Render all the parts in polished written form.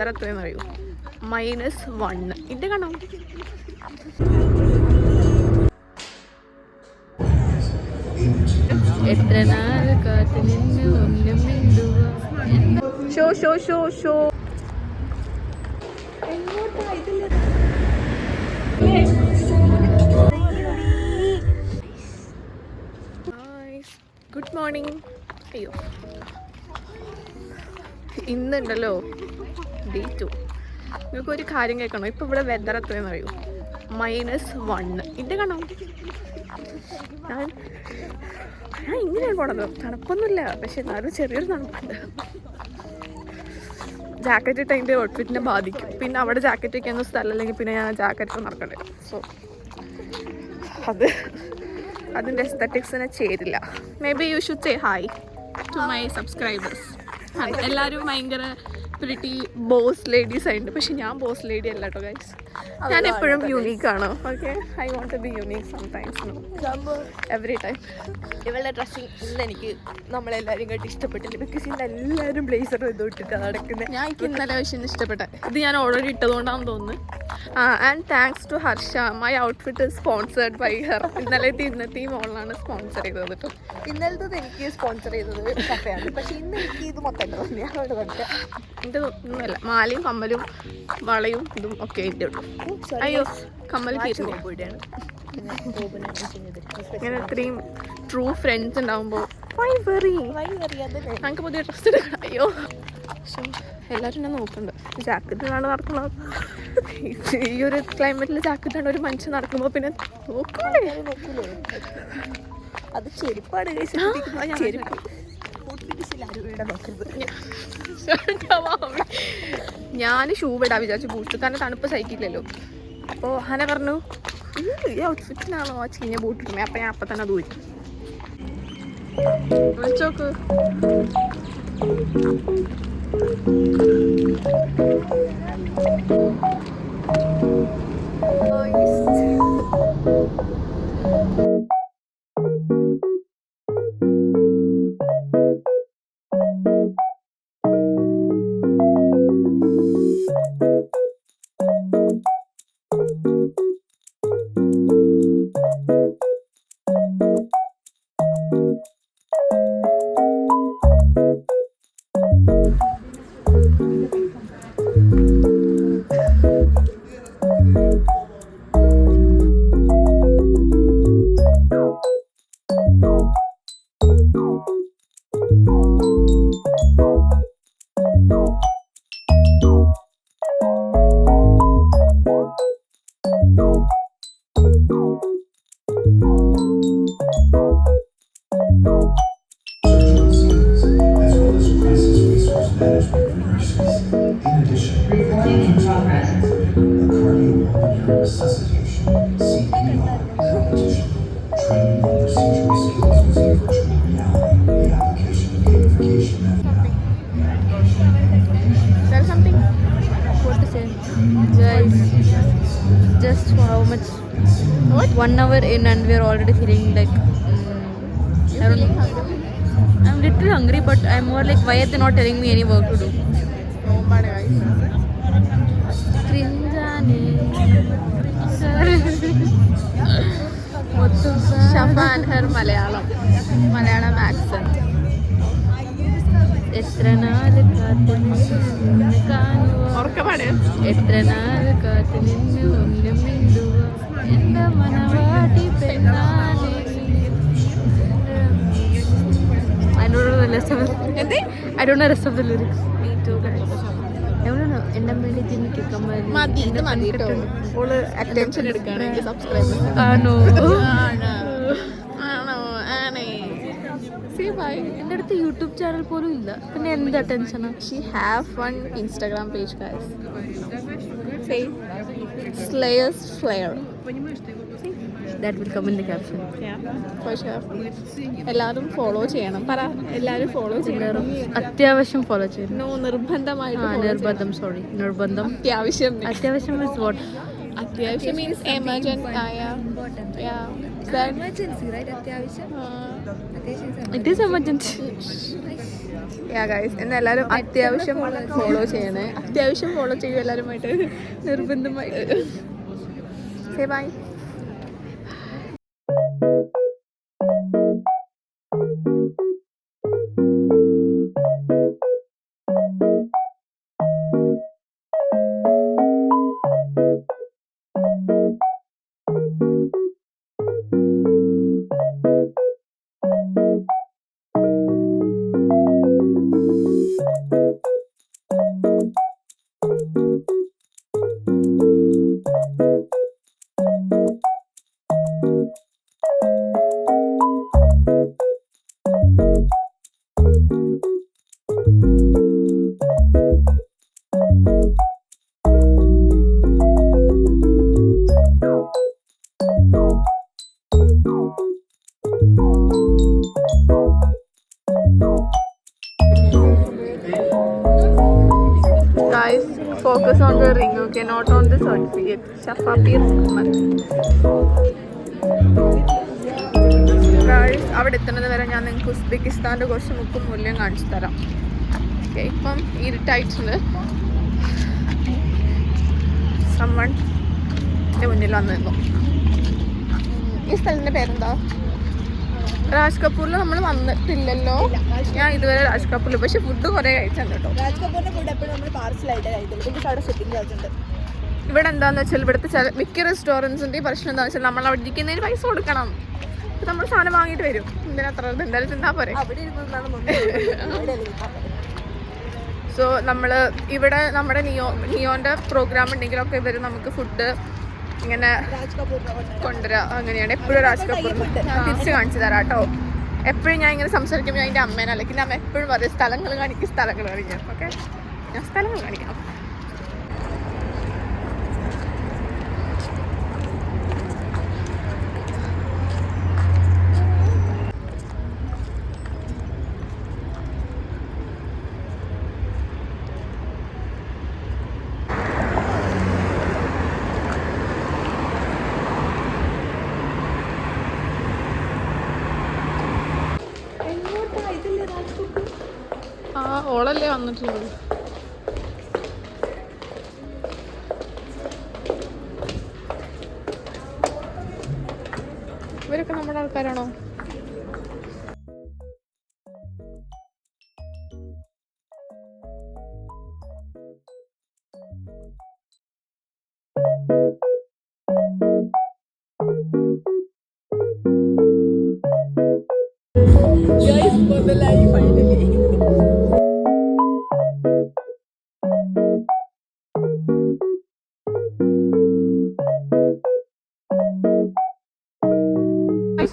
Weather എത്രയെന്ന് അറിയൂ? -1. ഇത് കാണോ? എത്ര നാൾ കാത്തു നിന്ന് ഒന്നും മിണ്ടുക. ഷോ ഷോ ഷോ ഷോ ഗുഡ് മോർണിംഗ്. അയ്യോ, ഇന്നുണ്ടല്ലോ Day 2. നിങ്ങൾക്കൊരു കാര്യം കേൾക്കണോ? ഇപ്പം ഇവിടെ വെതർ എത്രയെന്ന് അറിയൂ? -1. ഇത് കാണോ? ഞാൻ ഇങ്ങനെയാണ് പോണത്. തണുപ്പൊന്നുമില്ല, പക്ഷെ എന്നാലും ചെറിയൊരു തണുപ്പുണ്ട്. ജാക്കറ്റ് ഇട്ട് അതിൻ്റെ ഔട്ട്ഫിറ്റിനെ ബാധിക്കും. പിന്നെ അവിടെ ജാക്കറ്റ് വയ്ക്കാനൊന്നും സ്ഥലമല്ലെങ്കിൽ പിന്നെ ഞാൻ ജാക്കറ്റ് നടക്കണ്ടേ. സോ അതിൻ്റെ എസ്തറ്റിക്സിനെ ചേരില്ല. Maybe you should say hi to my subscribers. എല്ലാവരും ഭയങ്കര പ്രിറ്റി ബോസ് ലേഡീസ് ആയിട്ടുണ്ട്, പക്ഷെ ഞാൻ ബോസ് ലേഡി അല്ല കേട്ടോ ഗൈസ്. ഞാൻ എപ്പോഴും യൂണീക്ക് ആണ്. Okay, I want to be unique sometimes, every time. ഇവളുടെ ഡ്രസ്സിങ് ഇന്ന് എനിക്ക് നമ്മളെല്ലാവരും കേട്ട് ഇഷ്ടപ്പെട്ടില്ല. ബിക്കോസ് ഇന്ന് എല്ലാവരും ബ്ലേസർ ഇത് ഇട്ടിട്ടാണ് നടക്കുന്നത്. ഞാൻ എനിക്ക് ഇന്നലെ പക്ഷേ ഇഷ്ടപ്പെട്ട ഇത് ഞാൻ ഓൾറെഡി ഇട്ടതുകൊണ്ടാണെന്ന് തോന്നുന്നു. And thanks to Harsha, my outfit is sponsored by her. ഇന്നത്തെയും ഓളാണ് സ്പോൺസർ ചെയ്തത് കേട്ടോ. ഇന്നലത്തത് എനിക്ക് സ്പോൺസർ ചെയ്തത് കഫയാണ്, പക്ഷെ ഇന്ന് എനിക്ക് ഇത് മൊത്തം ഇത് ഒന്നുമല്ല. മാലയും കമ്മലും വളയും ഇതും ഒക്കെ എൻ്റെ ഉള്ളൂ. അയ്യോ, കമ്മൽ പോയിട്ടാണ്. ഇങ്ങനെ ഇത്രയും ട്രൂ ഫ്രണ്ട്സ് ഉണ്ടാകുമ്പോൾ ഞങ്ങൾക്ക് പുതിയ ഡ്രസ്സ് എടുക്കണം. അയ്യോ, പക്ഷേ എല്ലാവരും എന്നെ നോക്കുന്നുണ്ട്. ജാക്കറ്റിലാണ് നടക്കുന്നത്. ഈ ഒരു ക്ലൈമറ്റിൽ ജാക്കറ്റാണ് ഒരു മനുഷ്യൻ നടക്കുമ്പോൾ പിന്നെ നോക്കൂലേ. അത് ചെരുപ്പാട് ചെരുപ്പ് ഞാൻ ഷൂ ഇടാൻ വിചാരിച്ചു ബൂട്ട്, കാരണം തണുപ്പ് സഹിക്കില്ലല്ലോ. അപ്പോൾ ഹന പറഞ്ഞു ഈ ഔട്ട്ഫിറ്റിനാണോ ആ ചീഞ്ഞ ബൂട്ട് ഇടുന്നത്. അപ്പം ഞാൻ അപ്പം തന്നെ അത് ഊരി വിളിച്ചോക്ക്. Just for how much? What? 1 hour in and we are already feeling like I don't know. I'm little hungry, but I'm more like, why are they not telling me any work to do? Oh my guys. Shafa and her Malayalam accent. എത്ര നാല് കാത്തു നിന്ന് കാണുക, എത്ര നാല് കാത്തു നിന്ന് ഒന്നും മിണ്ടുക, എന്റെ മനവാടി പെണ്ണാനെ. I don't know the rest of the lyrics. Me too guys. എന്നെ വേണ്ടി ജിമ്മിക്ക് മതി കേട്ടോ. ഓള് അറ്റൻഷൻ എടുക്കുകയാണെങ്കിൽ സബ്സ്ക്രൈബേഴ്സ് ആണോ? എൻ്റെ അടുത്ത് യൂട്യൂബ് ചാനൽ പോലും ഇല്ല, പിന്നെ എന്ത് അറ്റൻഷനാ? She have one Instagram page guys. Slayers Flair. That will come in the caption. Yeah, for sure. എല്ലാവരും ഫോളോ ചെയ്യണം. പറ, എല്ലാവരും ഫോളോ ചെയ്യണം. അത്യാവശ്യം ഫോളോ ചെയ്യണം. നോ, നിർബന്ധമായിട്ട്. നിർബന്ധം. സോറി, നിർബന്ധം. അത്യാവശ്യം is what? അത്യാവശ്യം means emergent. Yeah. Emergency, right? അത്യാവശ്യം. It is emergency. Yeah guys എന്ന് എല്ലാവരും അത്യാവശ്യം ഫോളോ ചെയ്യണേ. അത്യാവശ്യം ഫോളോ ചെയ്യും എല്ലാവരുമായിട്ട് നിർബന്ധമായിട്ട്. Say bye. Guys, focus on the ring, okay, not on the certificate. Shafabi Rahman. Guys, അവിടെ എത്തുന്നത് വരെ ഞാൻ നിങ്ങൾക്ക് ഉസ്ബെക്കിസ്ഥാൻ്റെ കുറച്ച് മുക്കും മൂല്യം കാണിച്ചു തരാം. ഓക്കെ, ഇപ്പം ഇരുട്ടായിട്ടുണ്ട്. സമ്മൺ എൻ്റെ മുന്നിൽ വന്നു നിന്നു. ഈ സ്ഥലത്തിൻ്റെ പേരെന്താ? രാജ് കപൂറിൽ നമ്മൾ വന്നിട്ടില്ലല്ലോ. ഞാൻ ഇതുവരെ രാജ് കപൂറിൽ, പക്ഷെ ഫുഡ് കുറേ കഴിച്ചിട്ടുണ്ട് കേട്ടോ. ഇവിടെ എന്താണെന്ന് വെച്ചാൽ ഇവിടുത്തെ മിക്ക റെസ്റ്റോറൻറ്റ്സിൻ്റെ പ്രശ്നം എന്താണെന്ന് വെച്ചാൽ നമ്മൾ അവിടെ ഇരിക്കുന്നതിന് പൈസ കൊടുക്കണം. അപ്പം നമ്മൾ സാധനം വാങ്ങിയിട്ട് വരും. ഇതിനത്ര എന്തായാലും തിന്നാ പോരെ. സോ നമ്മൾ ഇവിടെ നമ്മുടെ നിയോൻ്റെ പ്രോഗ്രാം ഉണ്ടെങ്കിലൊക്കെ ഇവർ നമുക്ക് ഫുഡ് ഇങ്ങനെ കൊണ്ടുവരാം. അങ്ങനെയാണ് എപ്പോഴും രാജ് കപൂർ. ഞാൻ തിരിച്ച് കാണിച്ചു തരാം കേട്ടോ. എപ്പോഴും ഞാൻ ഇങ്ങനെ സംസാരിക്കുമ്പോൾ ഞാൻ എൻ്റെ അമ്മേനെ അല്ലെങ്കിൽ അമ്മ എപ്പോഴും പറയും സ്ഥലങ്ങൾ കാണിക്കാം. ഓക്കെ, ഞാൻ സ്ഥലങ്ങൾ കാണിക്കാം. ഓളല്ലേ വന്നിട്ടുള്ളത്. ഇവരൊക്കെ നമ്മുടെ ആൾക്കാരാണോ?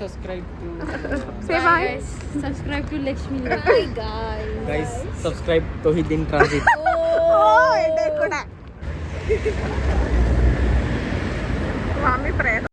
Subscribe to Say bye. Guys, subscribe to Lakshmi. Hi guys, subscribe Tohid in Transit. മാമി പ്രേത